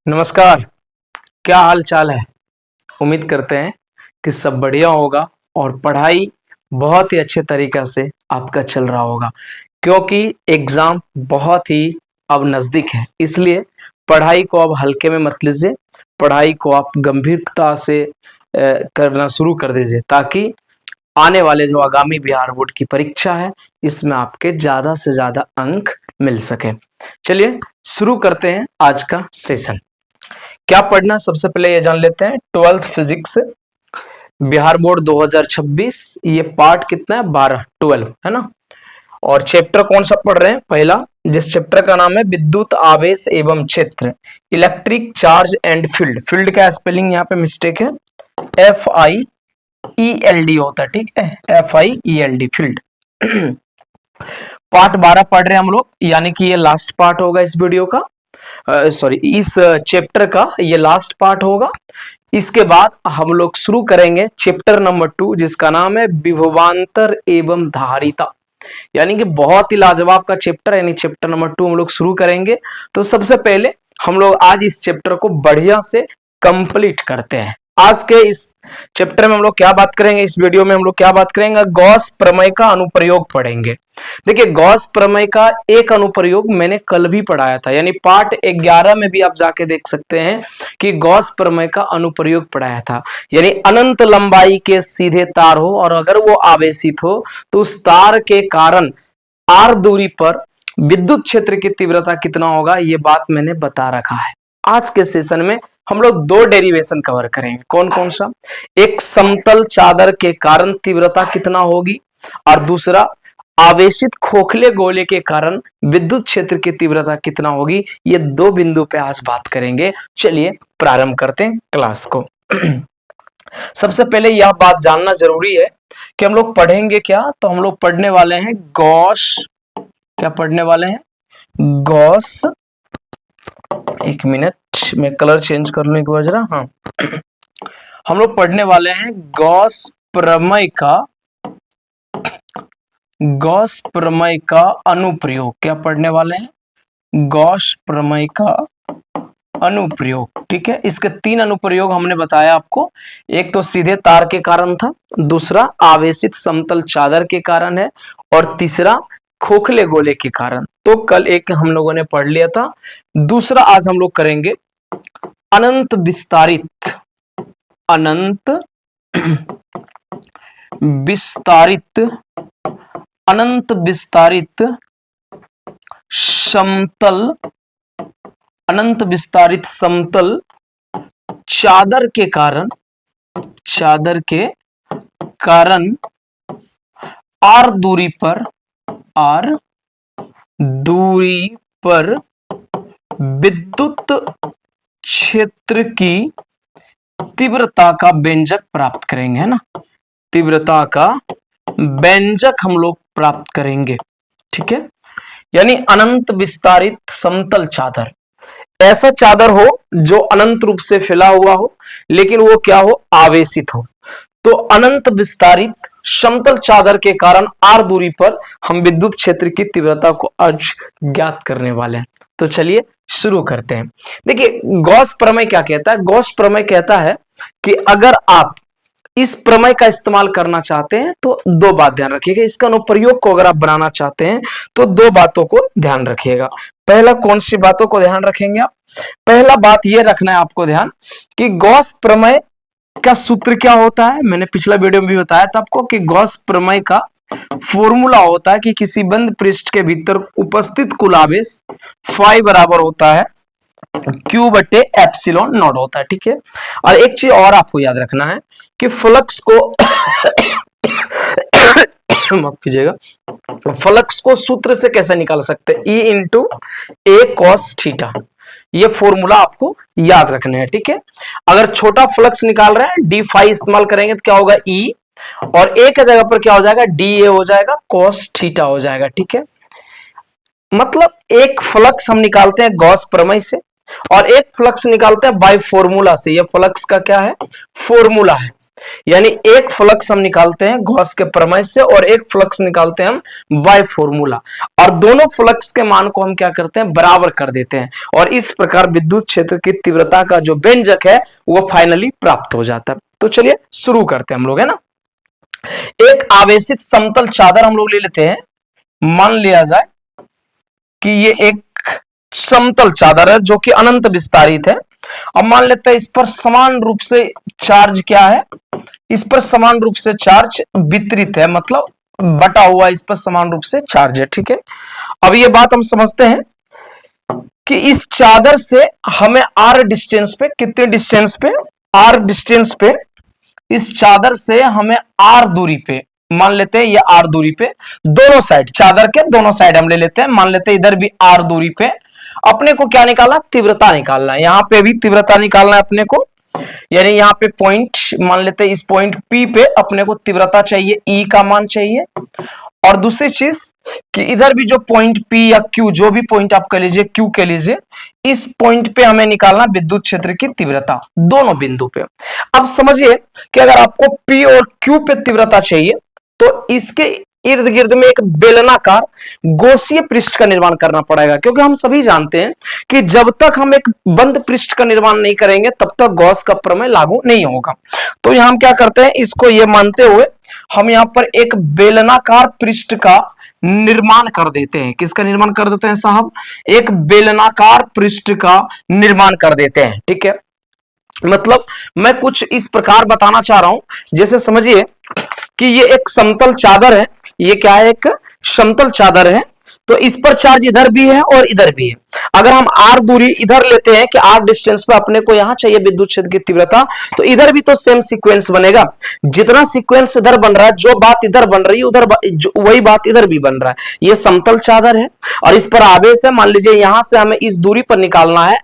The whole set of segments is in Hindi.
नमस्कार। क्या हाल चाल है। उम्मीद करते हैं कि सब बढ़िया होगा और पढ़ाई बहुत ही अच्छे तरीके से आपका चल रहा होगा, क्योंकि एग्जाम बहुत ही अब नजदीक है। इसलिए पढ़ाई को अब हल्के में मत लीजिए, पढ़ाई को आप गंभीरता से करना शुरू कर दीजिए, ताकि आने वाले जो आगामी बिहार बोर्ड की परीक्षा है इसमें आपके ज्यादा से ज्यादा अंक मिल सके। चलिए शुरू करते हैं आज का सेशन। क्या पढ़ना, सबसे पहले ये जान लेते हैं। 12th फिजिक्स बिहार बोर्ड 2026, ये पार्ट कितना है, 12 है ना। और चैप्टर कौन सा पढ़ रहे हैं, पहला, जिस चैप्टर का नाम है विद्युत आवेश एवं क्षेत्र, electric charge and field. Field का स्पेलिंग यहाँ पे मिस्टेक है, FIELD होता है, ठीक है, FIELD फील्ड। पार्ट 12 पढ़ रहे हैं हम लोग, यानी कि ये लास्ट पार्ट होगा इस वीडियो का, सॉरी इस चैप्टर का ये लास्ट पार्ट होगा। इसके बाद हम लोग शुरू करेंगे चैप्टर नंबर 2, जिसका नाम है विभवांतर एवं धारिता, यानी कि बहुत ही लाजवाब का चैप्टर, यानी चैप्टर नंबर 2 हम लोग शुरू करेंगे। तो सबसे पहले हम लोग आज इस चैप्टर को बढ़िया से कंप्लीट करते हैं। आज के इस चैप्टर में हम लोग क्या बात करेंगे, इस वीडियो में हम लोग क्या बात करेंगे, गॉस प्रमेय का अनुप्रयोग पढ़ेंगे। देखिए, गॉस प्रमेय का एक अनुप्रयोग मैंने कल भी पढ़ाया था, यानी पार्ट 11 में भी आप जाके देख सकते हैं कि गॉस प्रमेय का अनुप्रयोग पढ़ाया था। यानी अनंत लंबाई के सीधे तार हो और अगर वो आवेशित हो तो उस तार के कारण r दूरी पर विद्युत क्षेत्र की तीव्रता कितना होगा, ये बात मैंने बता रखा है। आज के सेशन में हम लोग दो डेरिवेशन कवर करेंगे। कौन कौन सा, एक समतल चादर के कारण तीव्रता कितना होगी और दूसरा आवेशित खोखले गोले के कारण विद्युत क्षेत्र की तीव्रता कितना होगी। ये दो बिंदु पे आज बात करेंगे। चलिए प्रारंभ करते हैं क्लास को। सबसे पहले यह बात जानना जरूरी है कि हम लोग पढ़ेंगे क्या, तो हम लोग पढ़ने वाले हैं गॉस, क्या पढ़ने वाले हैं, गॉस, एक मिनट मैं कलर चेंज कर लूं एक बार जरा। हाँ, हम लोग पढ़ने वाले हैं गॉस प्रमेय का, गॉस प्रमेय का अनुप्रयोग। क्या पढ़ने वाले हैं, गॉस प्रमेय का अनुप्रयोग, ठीक है। इसके 3 अनुप्रयोग हमने बताया आपको। एक तो सीधे तार के कारण था, दूसरा आवेशित समतल चादर के कारण है और तीसरा खोखले गोले के कारण। तो कल एक हम लोगों ने पढ़ लिया था, दूसरा आज हम लोग करेंगे अनंत विस्तारित, अनंत विस्तारित, अनंत विस्तारित समतल, अनंत विस्तारित समतल चादर के कारण, चादर के कारण r दूरी पर, r दूरी पर विद्युत क्षेत्र की तीव्रता का व्यंजक प्राप्त करेंगे, है ना। तीव्रता का व्यंजक हम लोग प्राप्त करेंगे, ठीक है। यानी अनंत विस्तारित समतल चादर, ऐसा चादर हो जो अनंत रूप से फैला हुआ हो लेकिन वो क्या हो, आवेशित हो। तो अनंत विस्तारित समतल चादर के कारण r दूरी पर हम विद्युत क्षेत्र की तीव्रता को आज ज्ञात करने वाले हैं। तो चलिए शुरू करते हैं। देखिए, गॉस प्रमेय क्या कहता है, गॉस प्रमेय कहता है कि अगर आप इस प्रमेय का इस्तेमाल करना चाहते हैं तो दो बात ध्यान रखिएगा। इसका अनुप्रयोग को अगर आप बनाना चाहते हैं तो दो बातों को ध्यान रखिएगा। पहला, कौन सी बातों को ध्यान रखेंगे आप, पहला बात यह रखना है आपको ध्यान कि गॉस प्रमेय का सूत्र क्या होता है। मैंने पिछला वीडियो में भी बताया था आपको कि गॉस प्रमेय का फॉर्मूला होता है कि किसी बंद पृष्ठ के भीतर उपस्थित कुल आवेश फाई बराबर होता है Q बटे एप्सिलॉन नॉट होता है, ठीक है। और एक चीज और आपको याद रखना है कि फ्लक्स को माफ कीजिएगा, फ्लक्स को सूत्र से कैसे निकाल सकते हैं, E इंटू ए कॉस थीटा। ये फॉर्मूला आपको याद रखना है, ठीक है। अगर छोटा फ्लक्स निकाल रहे हैं डी फाई इस्तेमाल करेंगे तो क्या होगा, E, और ए के जगह पर क्या हो जाएगा, डी ए हो जाएगा, कॉस थीटा हो जाएगा, ठीक है। मतलब एक फ्लक्स हम निकालते हैं गॉस प्रमेय से और एक फ्लक्स निकालते हैं बाय फॉर्मूला से। ये फ्लक्स का क्या है, फॉर्मूला है। यानी एक फ्लक्स हम निकालते हैं गॉस के प्रमेय से और एक फ्लक्स निकालते हैं हम बाय फॉर्मूला, और दोनों फ्लक्स के मान को हम क्या करते हैं, बराबर कर देते हैं, और इस प्रकार विद्युत क्षेत्र की तीव्रता का जो व्यंजक है वो फाइनली प्राप्त हो जाता है। तो चलिए शुरू करते हैं हम लोग, है ना। एक आवेशित समतल चादर हम लोग ले लेते हैं। मान लिया जाए कि ये एक समतल चादर है जो कि अनंत विस्तारित है। अब मान लेते हैं इस पर समान रूप से चार्ज क्या है, इस पर समान रूप से चार्ज वितरित है, मतलब बटा हुआ इस पर समान रूप से चार्ज है, ठीक है। अब ये बात हम समझते हैं कि इस चादर से हमें आर डिस्टेंस पे, कितने डिस्टेंस पे, आर डिस्टेंस पे, इस चादर से हमें आर दूरी पे, मान लेते हैं ये आर दूरी पे, दोनों साइड, चादर के दोनों साइड हम ले लेते हैं, मान लेते हैं इधर भी आर दूरी पे अपने को क्या निकालना, तीव्रता निकालना है। यहां पे भी तीव्रता निकालना है अपने को, यानी यहाँ पे पॉइंट मान लेते हैं, इस पॉइंट P पे अपने को तीव्रता चाहिए, E का मान चाहिए। और दूसरी चीज कि इधर भी जो पॉइंट P या Q, जो भी पॉइंट आप कह लीजिए, Q कह लीजिए, इस पॉइंट पे हमें निकालना विद्युत क्षेत्र की तीव्रता दोनों बिंदु पे। अब समझिए कि अगर आपको P और Q पे तीव्रता चाहिए तो इसके इर्द गिर्द में एक बेलनाकार गोशीय पृष्ठ का निर्माण करना पड़ेगा, क्योंकि हम सभी जानते हैं कि जब तक हम एक बंद पृष्ठ का निर्माण नहीं करेंगे तब तक गॉस का प्रमेय लागू नहीं होगा। तो यहां हम क्या करते हैं, इसको ये मानते हुए हम यहां पर एक बेलनाकार पृष्ठ का निर्माण कर देते हैं। किसका निर्माण कर देते हैं साहब, एक बेलनाकार पृष्ठ का निर्माण कर देते हैं, ठीक है। मतलब मैं कुछ इस प्रकार बताना चाह रहा हूं, जैसे समझिए कि ये एक समतल चादर है, ये क्या है, एक समतल चादर है, तो इस पर चार्ज इधर भी है और इधर भी है। अगर हम आर दूरी इधर लेते हैं कि आर डिस्टेंस पे अपने को यहां चाहिए विद्युत क्षेत्र की तीव्रता, तो इधर भी तो सेम सीक्वेंस बनेगा, जितना सीक्वेंस इधर बन रहा है, जो बात इधर बन रही है उधर वही बात इधर भी बन रहा है। ये समतल चादर है और इस पर आवेश है, मान लीजिए यहां से हमें इस दूरी पर निकालना है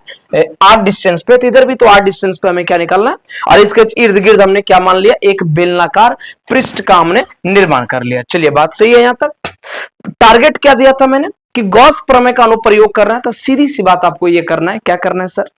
आर डिस्टेंस पे, तो इधर भी तो आर डिस्टेंस पे हमें क्या निकालना है, और इसके इर्द गिर्द हमने क्या मान लिया, एक बेलनाकार पृष्ठ का हमने निर्माण कर लिया। चलिए बात सही है, यहां तक टारगेट क्या दिया था मैंने कि गॉस प्रमेय का अनुप्रयोग करना है, तो सीधी सी बात आपको ये करना है, क्या करना है सर,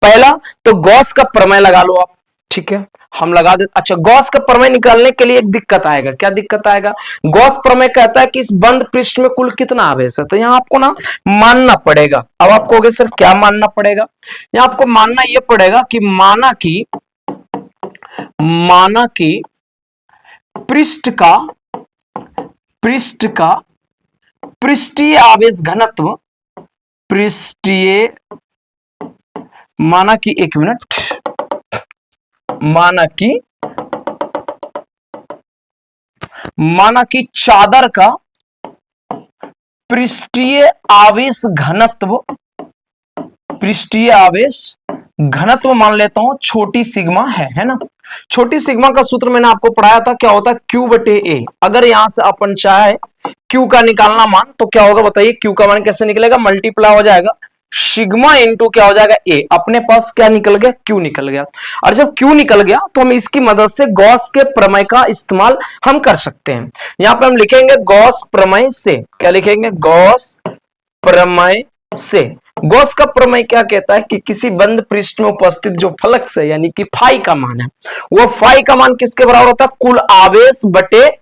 पहला तो गॉस का प्रमेय लगा लो आप, ठीक है, हम लगा दे। अच्छा, गॉस का प्रमेय निकालने के लिए एक दिक्कत आएगा, क्या दिक्कत आएगा, गॉस प्रमेय कहता है कि इस बंद पृष्ठ में कुल कितना आवेश है, तो यहां आपको ना मानना पड़ेगा। अब आप कहोगे सर क्या मानना पड़ेगा, यहां आपको मानना यह पड़ेगा कि माना कि पृष्ठ का पृष्ठीय आवेश घनत्व, माना कि एक मिनट, माना कि चादर का पृष्ठीय आवेश घनत्व मान लेता हूं छोटी सिग्मा है ना। छोटी सिग्मा का सूत्र मैंने आपको पढ़ाया था, क्या होता है Q/A। अगर यहां से अपन चाहे Q का निकालना मान, तो क्या होगा बताइए, Q का मान कैसे निकलेगा, मल्टीप्लाई हो जाएगा सिग्मा इंटू क्या हो जाएगा A। अपने पास क्या निकल गया, Q निकल गया, और जब Q निकल गया तो हम इसकी मदद से गॉस के प्रमेय का इस्तेमाल हम कर सकते हैं। यहां पे हम लिखेंगे गॉस प्रमेय से, क्या लिखेंगे, गॉस प्रमेय से। गॉस का प्रमेय क्या कहता है कि किसी बंद पृष्ठ में उपस्थित जो फ्लक्स है, यानी कि फाई का मान है, वो फाई का मान किसके बराबर होता है, कुल आवेश बटे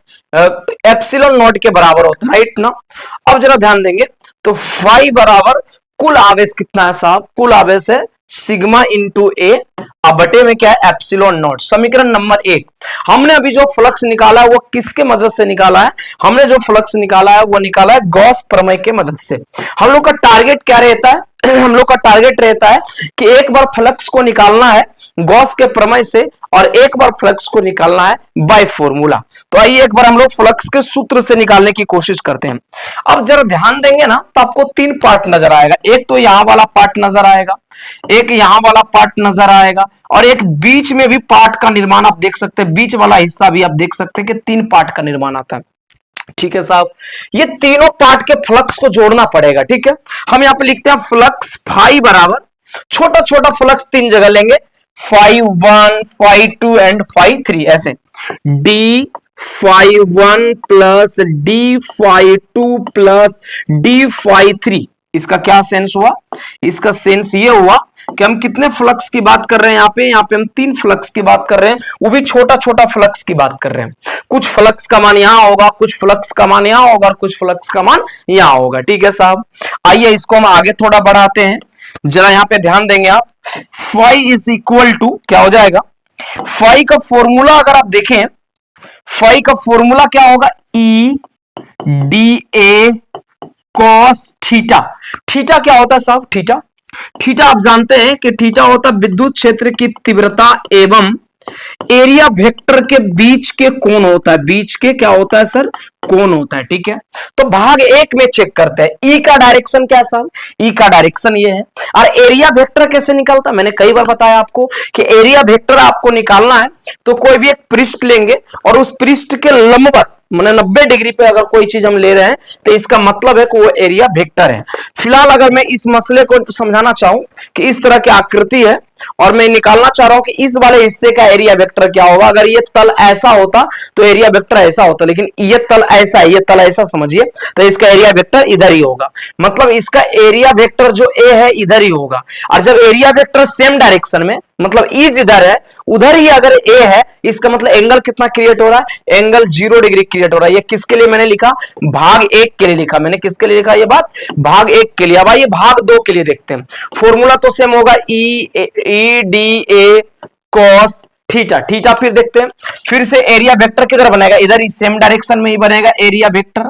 एप्सिलॉन नॉट के बराबर होता है, राइट ना। अब जरा ध्यान देंगे तो फाई बराबर कुल आवेश कितना है साहब, कुल आवेश है सिग्मा इंटू ए, अब बटे में क्या है एप्सिलॉन नॉट। समीकरण नंबर 1। हमने अभी जो फ्लक्स निकाला है वो किसके मदद से निकाला है, हमने जो फ्लक्स निकाला है वो निकाला है गॉस प्रमेय के मदद से। हम लोग का टारगेट क्या रहता है, हम लोग का टारगेट रहता है कि एक बार फ्लक्स को निकालना है गॉस के प्रमेय से और एक बार फ्लक्स को निकालना है बाय फॉर्मूला। तो आइए एक बार हम लोग फ्लक्स के सूत्र से निकालने की कोशिश करते हैं। अब जरा ध्यान देंगे ना तो आपको 3 पार्ट नजर आएगा, एक तो यहां वाला पार्ट नजर आएगा, एक यहां वाला पार्ट नजर आएगा, और एक बीच में भी पार्ट का निर्माण आप देख सकते हैं, बीच वाला हिस्सा भी आप देख सकते हैं कि 3 पार्ट का निर्माण आता है। ठीक है साहब, ये तीनों पार्ट के फ्लक्स को जोड़ना पड़ेगा, ठीक है। हम यहां पे लिखते हैं फ्लक्स फाई बराबर, छोटा छोटा फ्लक्स 3 जगह लेंगे, फाई 1, फाई 2 एंड फाई 3, ऐसे d phi 1 plus d phi 2 plus d phi 3, इसका क्या सेंस हुआ? इसका सेंस ये हुआ कि हम कितने फ्लक्स की बात कर रहे हैं यहाँ पे हम 3 फ्लक्स की बात कर रहे हैं, वो भी छोटा छोटा फ्लक्स की बात कर रहे हैं। कुछ फ्लक्स का मान यहां होगा, कुछ फ्लक्स का मान यहां होगा और कुछ फ्लक्स का मान यहां होगा। ठीक है साहब, आइए इसको हम आगे थोड़ा बढ़ाते हैं, जरा यहां पे ध्यान देंगे आप। फाई इज इक्वल टू क्या हो जाएगा? फाई का फॉर्मूला अगर आप देखें, फाई का फॉर्मूला क्या होगा? E D A cos theta. Theta क्या होता है साहब? थीटा आप जानते हैं कि थीटा होता है विद्युत क्षेत्र की तीव्रता एवं एरिया वेक्टर के बीच के कोण होता है। बीच के क्या होता है सर? कोण होता है। ठीक है, तो भाग 1 में चेक करते हैं ई का डायरेक्शन क्या है साहब? ई का डायरेक्शन ये है। और एरिया वेक्टर कैसे निकलता है? मैंने कई बार बताया आपको कि एरिया वेक्टर आपको निकालना है तो कोई भी एक पृष्ठ लेंगे और उस पृष्ठ के लंबवत मैंने 90 डिग्री पे अगर कोई चीज हम ले रहे हैं तो इसका मतलब है कि वो एरिया वेक्टर है। फिलहाल अगर मैं इस मसले को समझाना चाहूं कि इस तरह की आकृति है और मैं निकालना चाह रहा हूं कि इस वाले हिस्से का एरिया वेक्टर क्या होगा। अगर ये तल ऐसा होता तो एरिया वेक्टर ऐसा होता, लेकिन ये तल ऐसा है, ये तल ऐसा समझिए, तो इसका एरिया वेक्टर इधर ही होगा। मतलब इसका एरिया वेक्टर जो ए है इधर ही होगा। और जब एरिया वेक्टर सेम डायरेक्शन में, मतलब इज इधर है, उधर ही अगर ए है, इसका मतलब एंगल कितना क्रिएट हो रहा है? एंगल 0 डिग्री क्रिएट हो रहा है। ये किसके लिए मैंने लिखा? भाग 1 के लिए लिखा। मैंने किसके लिए लिखा ये बात? भाग 1 के लिए। अब आइए भाग 2 के लिए देखते हैं। फॉर्मूला तो सेम होगा, E D A cos theta. Theta फिर देखते हैं, फिर से एरिया वेक्टर किधर बनेगा? इधर ही सेम डायरेक्शन में ही बनेगा एरिया वेक्टर।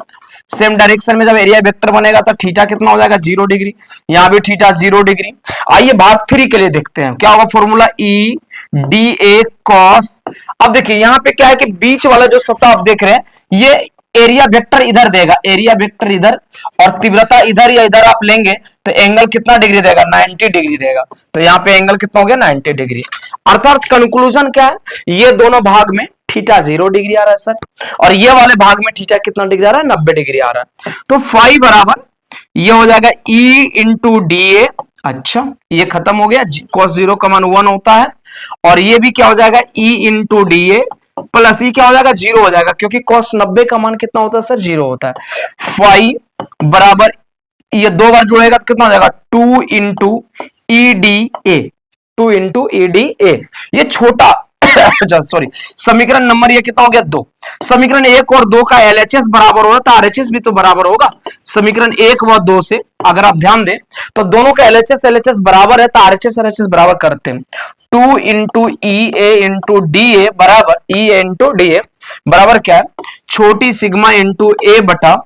सेम डायरेक्शन में जब एरिया वेक्टर बनेगा तो थीटा कितना हो जाएगा? 0 डिग्री। यहां भी थीटा 0 डिग्री। आइए भाग 3 के लिए देखते हैं, क्या होगा formula? E D A cos. अब देखिए यहां पे क्या है कि बीच वाला जो सतह आप देख रहे हैं, ये एरिया वेक्टर इधर देगा, एरिया वेक्टर इधर, और तीव्रता इधर या इधर आप लेंगे तो एंगल कितना डिग्री देगा? 90 डिग्री देगा। तो यहाँ पे एंगल कितना हो गया? 90 डिग्री। अर्थात कंक्लूजन क्या है? ये दोनों भाग में थीटा 0 डिग्री आ रहा है सर, और ये वाले भाग में थीटा कितना डिग्री आ रहा है? 90 डिग्री आ रहा है। तो फाई बराबर ये हो जाएगा ई इंटू डी ए। अच्छा, ये खत्म हो गया, cos 0 का मान 1 होता है, और ये भी क्या हो जाएगा? E into D A plus E क्या हो जाएगा? 0 हो जाएगा, क्योंकि cos 90 का मान कितना होता है सर? 0 होता है। फाई बराबर ये 2 बार जुड़ेगा तो कितना हो जाएगा? 2 into E D A, 2 into E D A. ये छोटा सॉरी, समीकरण नंबर ये कितना हो गया? 2। समीकरण 1 और 2 का एलएचएस बराबर होगा तो आरएचएस भी तो बराबर होगा। समीकरण 1 व 2 से अगर आप ध्यान दें तो दोनों का एलएचएस बराबर है, तो आरएचएस बराबर करते हैं। 2 इंटू ई ए इंटू डी ए बराबर ई ए इंटू डी ए बराबर क्या है? छोटी सिग्मा इंटू ए बटा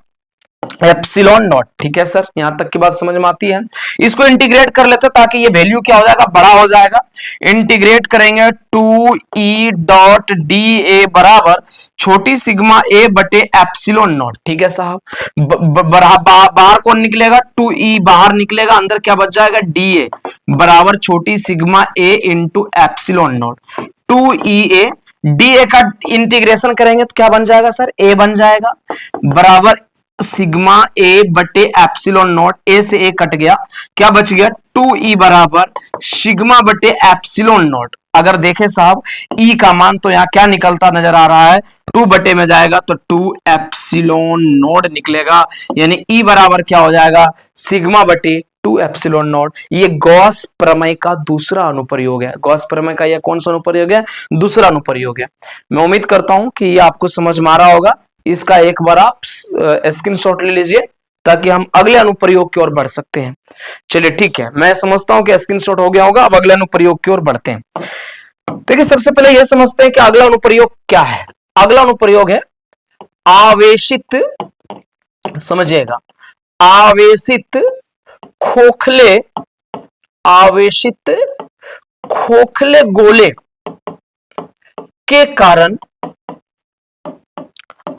एप्सिलॉन नॉट। ठीक है सर, यहां तक की बात समझ में आती है। इसको इंटीग्रेट कर लेते हैं ताकि ये वैल्यू क्या हो जाएगा? बड़ा हो जाएगा। इंटीग्रेट करेंगे 2 ई डॉट डी ए बराबर छोटी सिग्मा ए बटे एप्सिलॉन नॉट। ठीक है साहब, बाहर कौन निकलेगा? 2 ई बाहर निकलेगा, अंदर क्या बच जाएगा? डी ए बराबर छोटी sigma A into epsilon not. 2 E A D A का इंटीग्रेशन करेंगे तो क्या बन जाएगा सर? ए बन जाएगा बराबर सिग्मा ए बटे एप्सिलॉन नॉट। ए से ए कट गया, क्या बच गया? 2 ई बराबर सिग्मा बटे एप्सिलॉन नॉट। अगर देखें साहब ई का मान तो यहां क्या निकलता नजर आ रहा है? 2 बटे में जाएगा तो 2 एप्सिलॉन नॉट निकलेगा, यानी ई बराबर क्या हो जाएगा? सिग्मा बटे 2 एप्सिलॉन नॉट। ये गॉस प्रमेय का दूसरा अनुप्रयोग है। गॉस प्रमेय का यह कौन सा अनुप्रयोग है? दूसरा अनुप्रयोग है। मैं उम्मीद करता हूं कि ये आपको समझ में आ रहा होगा। इसका एक बार आप स्क्रीनशॉट ले लीजिए ताकि हम अगले अनुप्रयोग की ओर बढ़ सकते हैं। चलिए ठीक है, मैं समझता हूं कि स्क्रीनशॉट हो गया होगा। अब अगले अनुप्रयोग की ओर बढ़ते हैं। देखिए सबसे पहले यह समझते हैं कि अगला अनुप्रयोग क्या है। अगला अनुप्रयोग है आवेशित, समझिएगा, आवेशित खोखले गोले के कारण,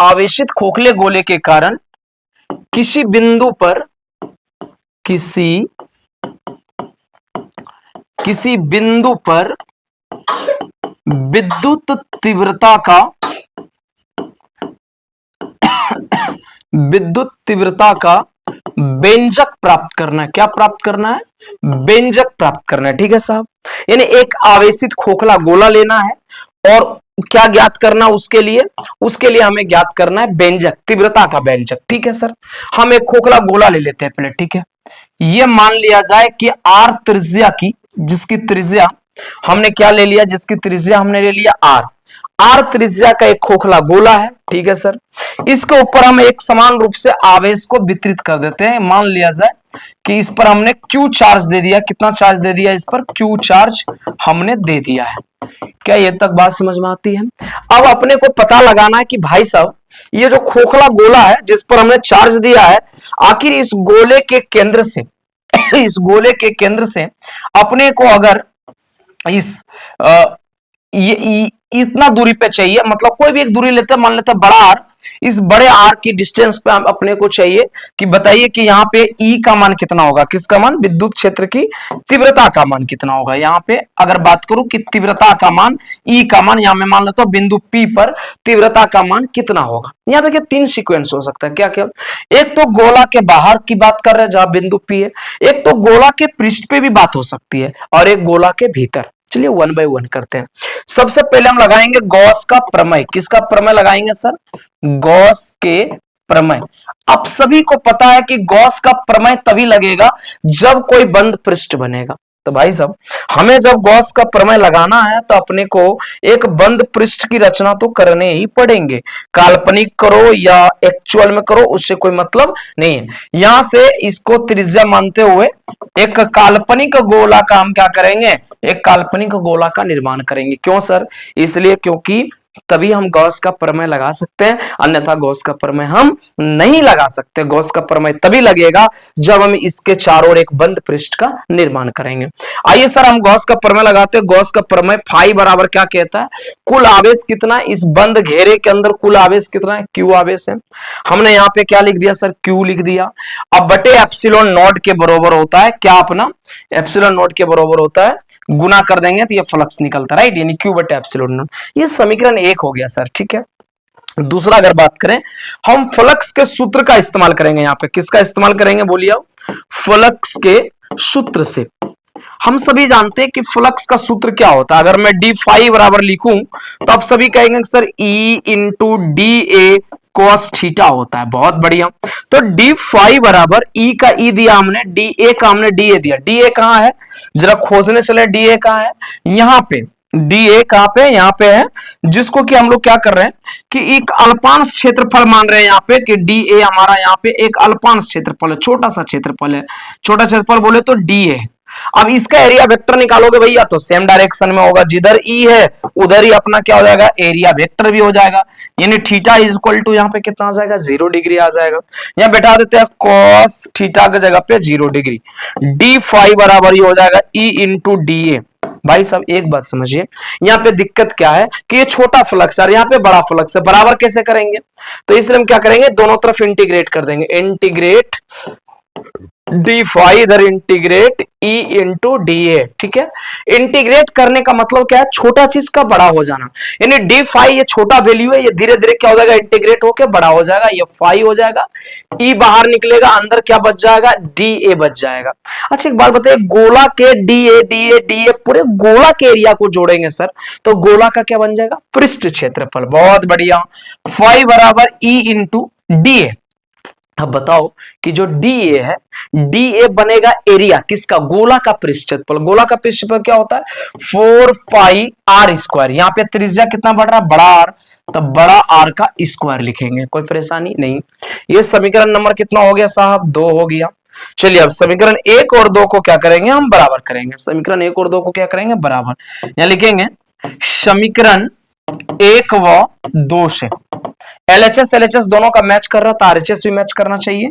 आवेशित खोखले गोले के कारण किसी बिंदु पर विद्युत तीव्रता का व्यंजक प्राप्त करना है। क्या प्राप्त करना है? व्यंजक प्राप्त करना है। ठीक है साहब, यानी एक आवेशित खोखला गोला लेना है और क्या ज्ञात करना उसके लिए हमें ज्ञात करना है व्यंजक, तीव्रता का व्यंजक। ठीक है सर, हम एक खोखला गोला ले लेते हैं पहले। ठीक है, ये मान लिया जाए कि आर त्रिज्या की, जिसकी त्रिज्या हमने क्या ले लिया, जिसकी त्रिज्या हमने ले लिया आर। आर त्रिज्या का एक खोखला गोला है। ठीक है सर, इसके ऊपर हम एक समान रूप से आवेश को वितरित कर देते हैं। मान लिया जाए कि इस पर हमने क्यू चार्ज दे दिया। कितना चार्ज दे दिया इस पर? क्यू चार्ज हमने दे दिया है। क्या ये तक बात समझ में आती है? अब अपने को पता लगाना है कि भाई साहब ये जो खोखला गोला है जिस पर हमने चार्ज दिया है, आखिर इस गोले के केंद्र से इस गोले के केंद्र से अपने को अगर इस ये इतना दूरी पे चाहिए, मतलब कोई भी एक दूरी लेते हैं, मान लेते हैं बड़ा आर। इस बड़े आर की डिस्टेंस पे हम अपने को चाहिए कि बताइए कि यहाँ पे ई का मान कितना होगा। किसका मान? विद्युत क्षेत्र की तीव्रता का मान कितना होगा। यहाँ पे अगर बात करूं कि तीव्रता का मान, ई का मान, यहां मैं मान लेता हूं बिंदु पी पर तीव्रता का मान कितना होगा। यहाँ देखिए तीन सीक्वेंस हो सकता है। क्या क्या? एक तो गोला के बाहर की बात कर रहे हैं जहां बिंदु पी है, एक तो गोला के पृष्ठ पे भी बात हो सकती है, और एक गोला के भीतर। चलिए वन बाय वन करते हैं। सबसे पहले हम लगाएंगे गॉस का प्रमेय। किसका प्रमेय लगाएंगे सर? गॉस के प्रमेय। अब सभी को पता है कि गॉस का प्रमेय तभी लगेगा जब कोई बंद पृष्ठ बनेगा। तो भाई साहब हमें जब गॉस का प्रमेय लगाना है तो अपने को एक बंद पृष्ठ की रचना तो करने ही पड़ेंगे। काल्पनिक करो या एक्चुअल में करो, उससे कोई मतलब नहीं है। यहां से इसको त्रिज्या मानते हुए एक काल्पनिक गोला का हम क्या करेंगे? एक काल्पनिक गोला का निर्माण करेंगे। क्यों सर? इसलिए क्योंकि तभी हम गॉस का प्रमेय लगा सकते हैं, अन्यथा गॉस का प्रमेय हम नहीं लगा सकते। गॉस का प्रमेय तभी लगेगा जब हम इसके चारों ओर एक बंद पृष्ठ का निर्माण करेंगे। आइए सर हम गॉस का प्रमेय लगाते हैं। गॉस का प्रमेय फाई बराबर क्या कहता है? कुल आवेश कितना है इस बंद घेरे के अंदर? कुल आवेश कितना है? क्यू आवेश है। हमने यहाँ पे क्या लिख दिया सर? क्यू लिख दिया। अब बटे एप्सिलॉन नॉट के बराबर होता है क्या? अपना एप्सिलॉन नॉट के बराबर होता है, गुना कर देंगे तो ये फ्लक्स निकलता है, राइट, यानी क्यू बटे एप्सिलॉन नॉट। ये समीकरण एक हो गया सर। ठीक है, दूसरा अगर बात करें, हम फ्लक्स के सूत्र का इस्तेमाल करेंगे। यहाँ पे किसका इस्तेमाल करेंगे बोलिए आप? फ्लक्स के सूत्र से। हम सभी जानते हैं कि फ्लक्स का सूत्र क्या होता है। अगर मैं डी फाई बराबर लिखूं तो आप सभी कहेंगे सर ई इंटू डी ए cos थीटा होता है। बहुत बढ़िया। तो डी फाई बराबर ई का ई दिया हमने, डी ए का हमने डी ए दिया। डी ए कहां है? जरा खोजने चले, डी ए कहां है? यहां पे डी ए कहां पे? यहां पे है, जिसको कि हम लोग क्या कर रहे हैं कि एक अल्पांश क्षेत्रफल मान रहे हैं यहाँ पे कि डी ए हमारा यहाँ पे एक अल्पांश क्षेत्रफल है, छोटा सा क्षेत्रफल है। छोटा क्षेत्रफल बोले तो डी ए। अब इसका एरिया वेक्टर निकालोगे भैया तो सेम डायरेक्शन में होगा, जिधर ई है उधर ही अपना क्या हो जाएगा? एरिया वेक्टर भी हो जाएगा। यानी थीटा इज इक्वल टू यहाँ पे कितना आ जाएगा? 0 डिग्री आ जाएगा। यहाँ बैठा देते हैं कॉस थीटा की जगह पे 0 डिग्री। डी फाई बराबर ही हो जाएगा ई इंटू डी ए। भाई साहब एक बात समझिए, यहाँ पे दिक्कत क्या है कि ये छोटा फ्लक्स है और यहाँ पे बड़ा फ्लक्स है, बराबर कैसे करेंगे? तो इसलिए हम क्या करेंगे? दोनों तरफ इंटीग्रेट कर देंगे। इंटीग्रेट डी फाई इधर इंटीग्रेट ई इंटू डी ए। ठीक है, इंटीग्रेट करने का मतलब क्या है? छोटा चीज का बड़ा हो जाना। यानी डी फाई ये छोटा वैल्यू है, ये धीरे धीरे क्या हो जाएगा? इंटीग्रेट होके बड़ा हो जाएगा, ये फाई हो जाएगा, ई बाहर निकलेगा, अंदर क्या बच जाएगा? डी ए बच जाएगा। अच्छा एक बात बताइए, गोला के D A D A D A पूरे गोला के एरिया को जोड़ेंगे सर तो गोला का क्या बन जाएगा? पृष्ठ क्षेत्रफल। बहुत बढ़िया। फाई बराबर ई इंटू डी ए। अब बताओ कि जो डी ए है, डी ए बनेगा एरिया किसका? गोला का पृष्ठ क्षेत्रफल। गोला का पृष्ठ क्षेत्रफल क्या होता है? 4 पाई आर स्क्वायर। यहाँ पे त्रिज्या कितना बढ़ रहा है? बड़ा आर, तो बड़ा आर का स्क्वायर लिखेंगे। कोई परेशानी नहीं। ये समीकरण नंबर कितना हो गया साहब? 2 हो गया। चलिए अब समीकरण 1 और 2 को क्या करेंगे? हम बराबर करेंगे। समीकरण 1 और 2 को क्या करेंगे? बराबर। यहां लिखेंगे समीकरण 1 व 2 से LHS LHS दोनों का मैच कर रहा था, RHS भी मैच करना चाहिए।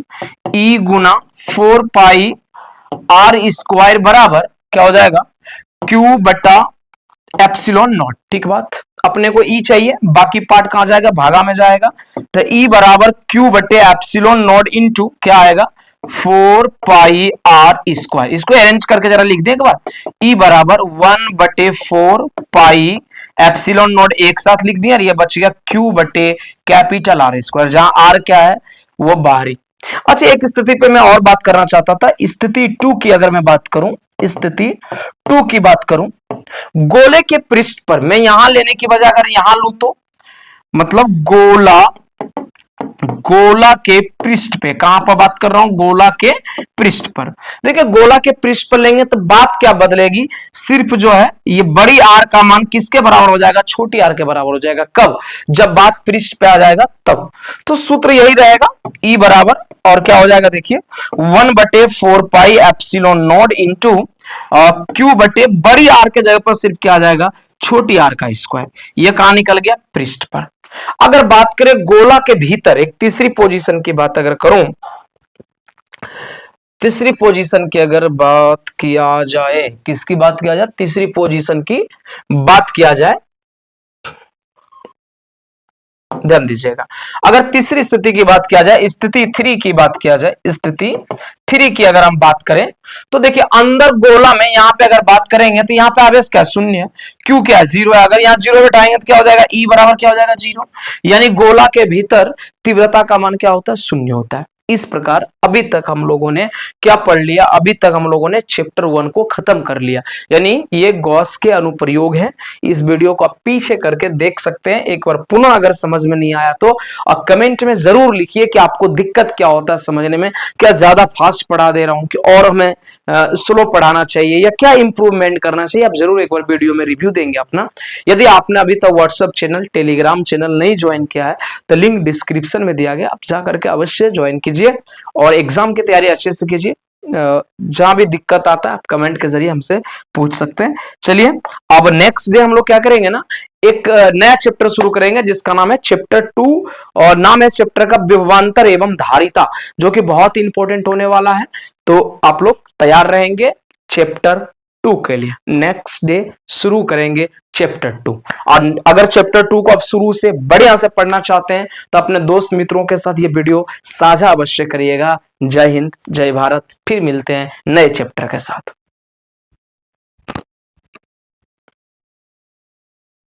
E गुना 4 पाई आर स्क्वायर बराबर क्या हो जाएगा? Q बटा एप्सिलॉन नॉट। ठीक बात, अपने को E चाहिए, बाकी पार्ट कहां जाएगा? भागा में जाएगा। तो E बराबर Q बटे एप्सिलॉन नॉट इंटू क्या आएगा? 4 पाई आर स्क्वायर। इसको अरेंज करके जरा लिख दे एक बार। E बराबर 1 बटे 4 पाई एप्सिलॉन नॉट एक साथ लिख दिया, ये बच गया Q बटे कैपिटल आर स्क्वायर, जहां आर क्या है? वो बाहरी। अच्छा एक स्थिति पे मैं और बात करना चाहता था, स्थिति 2 की अगर मैं बात करूं स्थिति 2 की बात करूं, गोले के पृष्ठ पर मैं यहां लेने की बजाय अगर यहां लूं तो मतलब गोला के पृष्ठ पे, कहां पर बात कर रहा हूं, गोला के पृष्ठ पर। देखिए गोला के पृष्ठ पर लेंगे तो बात क्या बदलेगी, सिर्फ जो है ये बड़ी आर का मान किसके बराबर हो जाएगा, छोटी आर के बराबर हो जाएगा। कब, जब बात पृष्ठ पे आ जाएगा तब। तो सूत्र यही रहेगा, ई बराबर और क्या हो जाएगा देखिए 1/4 pi epsilon not into Q बटे बड़ी आर के जगह पर सिर्फ क्या आ जाएगा, छोटी आर का स्क्वायर। ये कहां निकल गया, पृष्ठ पर। अगर बात करें गोला के भीतर एक तीसरी पोजीशन की बात अगर करूं, तीसरी पोजीशन की अगर बात किया जाए, किसकी बात किया जाए, तीसरी पोजीशन की बात किया जाए, ध्यान दीजिएगा। अगर तीसरी स्थिति की बात किया जाए, स्थिति 3 की बात किया जाए, स्थिति 3 की अगर हम बात करें तो देखिए अंदर गोला में यहां पे अगर बात करेंगे तो यहां पे आवेश क्या शून्य है, क्यों क्या है जीरो है। अगर यहां जीरो बैठाएंगे तो क्या हो जाएगा, ई बराबर क्या हो जाएगा, जीरो। यानी गोला के भीतर तीव्रता का मान क्या होता है, शून्य होता है। इस प्रकार अभी तक हम लोगों ने क्या पढ़ लिया, अभी तक हम लोगों ने चैप्टर 1 को खत्म कर लिया। यानी ये गॉस के अनुप्रयोग है। इस वीडियो को आप पीछे करके देख सकते हैं एक बार पुनः, अगर समझ में नहीं आया तो और कमेंट में जरूर लिखिए कि आपको दिक्कत क्या होता है समझने में, क्या ज्यादा फास्ट पढ़ा दे रहा हूं कि और हमें स्लो पढ़ाना चाहिए या क्या इंप्रूवमेंट करना चाहिए। आप जरूर एक बार वीडियो में रिव्यू देंगे अपना। यदि आपने अभी तक व्हाट्सएप चैनल, टेलीग्राम चैनल नहीं ज्वाइन किया है तो लिंक डिस्क्रिप्शन में दिया गया, आप जा करके अवश्य ज्वाइन कीजिए और एग्जाम की तैयारी अच्छे से कीजिए। जहां भी दिक्कत आता है आप कमेंट के जरिए हमसे पूछ सकते हैं। चलिए अब नेक्स्ट डे हम लोग क्या करेंगे ना, एक नया चैप्टर शुरू करेंगे जिसका नाम है चैप्टर 2 और नाम है चैप्टर का विभवांतर एवं धारिता, जो कि बहुत इंपॉर्टेंट होने वाला है। तो आप लोग तैयार रहेंगे चैप्टर 2 के लिए। नेक्स्ट डे शुरू करेंगे चैप्टर 2। और अगर चैप्टर 2 को आप शुरू से बढ़िया से पढ़ना चाहते हैं तो अपने दोस्त मित्रों के साथ ये वीडियो साझा अवश्य करिएगा। जय हिंद, जय भारत। फिर मिलते हैं नए चैप्टर के साथ।